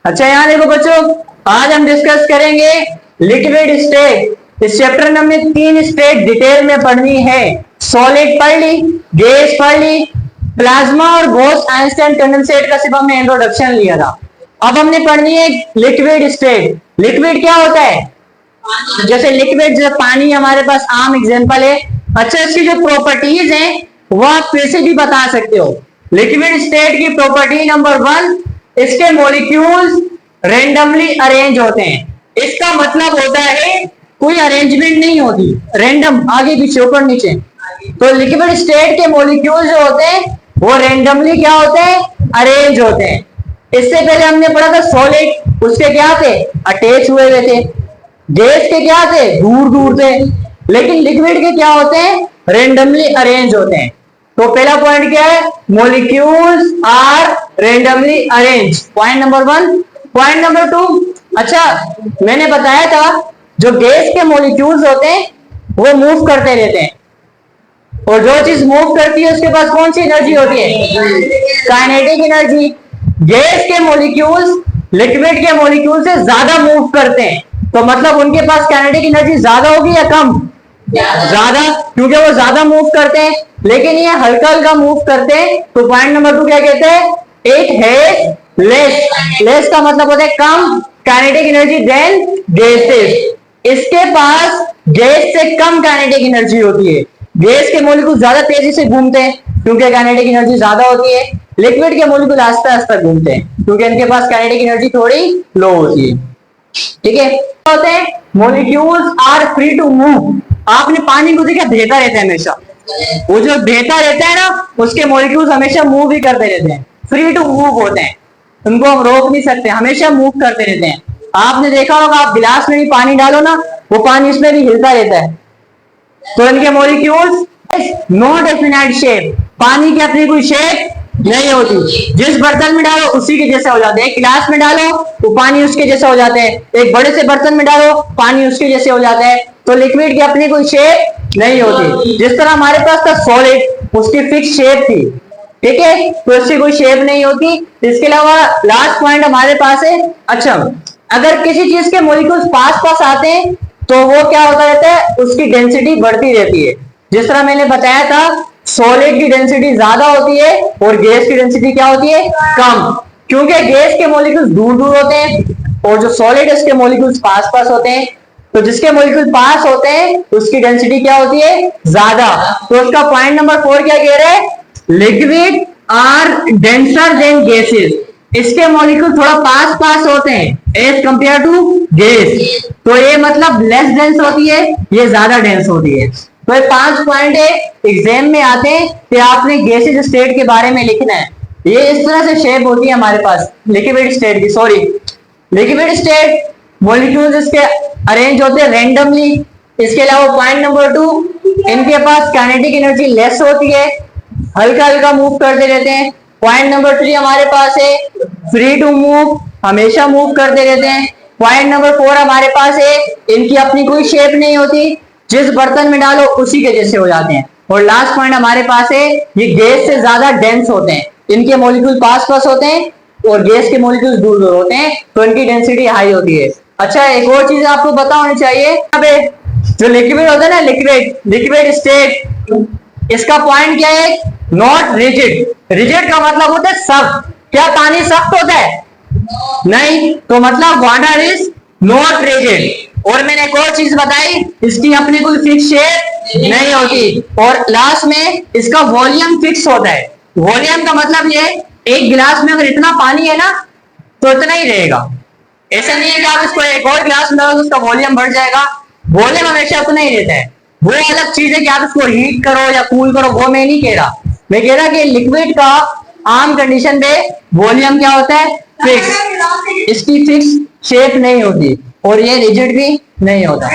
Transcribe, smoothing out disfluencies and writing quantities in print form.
अच्छा यहाँ देखो बच्चों, आज हम डिस्कस करेंगे लिक्विड स्टेट। इस चैप्टर में हमने 3 स्टेट डिटेल में पढ़नी है। सॉलिड पढ़ ली, गैस पढ़ ली, प्लाज्मा और बोस आइंस्टाइन कंडेंसेट का सिर्फ हमने इंट्रोडक्शन लिया था। अब हमने पढ़नी है लिक्विड स्टेट। लिक्विड क्या होता है? जैसे लिक्विड, जैसे पानी हमारे पास आम एग्जांपल है। अच्छा, इसकी जो प्रॉपर्टीज हैं वो आप फिर से भी बता सकते हो। लिक्विड स्टेट की प्रॉपर्टी नंबर 1, इसके मॉलिक्यूल्स रेंडमली अरेंज होते हैं। इसका मतलब होता है कोई अरेंजमेंट नहीं होती, रैंडम, आगे पीछे ऊपर नीचे। तो लिक्विड स्टेट के मॉलिक्यूल जो होते हैं वो रेंडमली क्या होते हैं? अरेंज होते हैं। इससे पहले हमने पढ़ा था सॉलिड, उसके क्या थे? अटैच हुए हुए थे। गैस के क्या थे? दूर दूर थे। लेकिन लिक्विड के क्या होते हैं? रेंडमली अरेंज होते हैं। तो पहला पॉइंट क्या है? Molecules are randomly arrange, point number 1। Point number 2, अच्छा मैंने बताया था जो गैस के मॉलिक्यूल्स होते हैं वो मूव करते रहते हैं, और जो चीज मूव करती है उसके पास कौन सी एनर्जी होती है? Kinetic energy. गैस के मॉलिक्यूल्स लिक्विड के मॉलिक्यूल से ज्यादा मूव करते हैं, तो मतलब उनके पास काइनेटिक एनर्जी ज्यादा होगी या कम? ज्यादा, क्योंकि वो ज्यादा मूव करते हैं। लेकिन ये हल्का हल्का मूव करते हैं, तो पॉइंट नंबर 2 क्या कहते हैं? It has less. लेस का मतलब होता है कम काइनेटिक एनर्जी देन गैसेस। इसके पास गैस से कम काइनेटिक एनर्जी होती है। गैस के मॉलिक्यूल ज्यादा तेजी से घूमते हैं क्योंकि काइनेटिक एनर्जी ज्यादा होती है। लिक्विड के मॉलिक्यूल आस्ते आस्ते घूमते हैं क्योंकि इनके पास काइनेटिक एनर्जी थोड़ी लो होती है। ठीक है, होते हैं molecules are free to move. आपने पानी को देखा, बहता रहता है हमेशा। वो जो बहता रहता है ना, उसके मॉलिक्यूल्स हमेशा मूव ही करते रहते हैं, फ्री टू मूव होते हैं। उनको हम रोक नहीं सकते, हमेशा मूव करते रहते हैं। आपने देखा होगा, आप गिलास में भी पानी डालो ना, वो पानी इसमें भी हिलता रहता है। तो इनके मॉलिक्यूल्स नॉट डेफिनेट शेप, पानी की अपनी कोई शेप नहीं होती। जिस बर्तन में डालो उसी के जैसा हो जाते हैं। गिलास में डालो तो पानी उसके जैसा हो जाता है, एक बड़े से बर्तन में डालो पानी उसके जैसे हो जाता है। तो लिक्विड की अपनी कोई शेप नहीं होती। जिस तरह हमारे पास था सॉलिड, उसकी फिक्स शेप थी, ठीक है, तो इसकी कोई शेप नहीं होती। इसके अलावा लास्ट पॉइंट हमारे पास है, अच्छा अगर किसी चीज के मॉलिक्यूल्स पास पास आते हैं तो वो क्या होता रहता है? उसकी डेंसिटी बढ़ती रहती है। जिस तरह मैंने बताया था, सॉलिड की डेंसिटी ज्यादा होती है और गैस की डेंसिटी क्या होती है? कम, क्योंकि गैस के मॉलिक्यूल्स दूर दूर होते हैं और जो सॉलिड है उसके मॉलिक्यूल्स पास पास होते हैं। तो जिसके मॉलिक्यूल पास होते हैं उसकी डेंसिटी क्या होती है? ज्यादा। तो उसका पॉइंट नंबर 4 क्या कह रहे हैं? Liquid are denser than gases. इसके मॉलिक्यूल थोड़ा पास पास होते हैं एज कंपेयर टू गैस। तो ये मतलब लेस डेंस होती है, ये ज्यादा डेंस होती है। तो ये 5 पॉइंट है, एग्जाम में आते हैं कि आपने गैसेस स्टेट के बारे में लिखना है। ये इस तरह से शेप होती है हमारे पास लिक्विड स्टेट की। सॉरी, लिक्विड स्टेट मॉलिक्यूल्स इसके अरेंज होते हैं रेंडमली। इसके अलावा पॉइंट नंबर 2, इनके पास काइनेटिक एनर्जी लेस होती है, हल्का हल्का मूव करते रहते हैं। पॉइंट नंबर 3 हमारे पास है फ्री टू मूव, हमेशा मूव करते रहते हैं। पॉइंट नंबर 4 हमारे पास है इनकी अपनी कोई शेप नहीं होती, जिस बर्तन में डालो उसी के जैसे हो जाते हैं। और लास्ट पॉइंट हमारे पास है ये गैस से ज्यादा डेंस होते हैं, इनके मॉलिक्यूल पास पास होते हैं और गैस के मॉलिक्यूल दूर दूर होते हैं, तो इनकी डेंसिटी हाई होती है। अच्छा, एक और चीज आपको पता होनी चाहिए, जो लिक्विड होता है ना, लिक्विड स्टेट, इसका पॉइंट क्या है? Not rigid. रिजिड का मतलब होता है सख्त। क्या पानी सख्त होता है? नहीं, तो मतलब वाटर इज नॉट रिजिड। और मैंने एक और चीज बताई, इसकी अपनी कोई फिक्स शेप नहीं होती। और लास्ट में इसका वॉल्यूम फिक्स होता है। वॉल्यूम का मतलब ये, एक गिलास में अगर इतना पानी है ना तो इतना ही रहेगा। ऐसा नहीं है कि आप इसको एक और गिलास में डालो तो उसका वॉल्यूम बढ़ जाएगा। वॉल्यूम हमेशा उतना ही रहता है। वो अलग चीज है कि आप इसको हीट करो या कूल करो, वो मैं नहीं कह रहा। मैं कह रहा कि लिक्विड का आम कंडीशन पे वॉल्यूम क्या होता है? फिक्स। इसकी फिक्स शेप नहीं होती और ये रिजिड भी नहीं होता।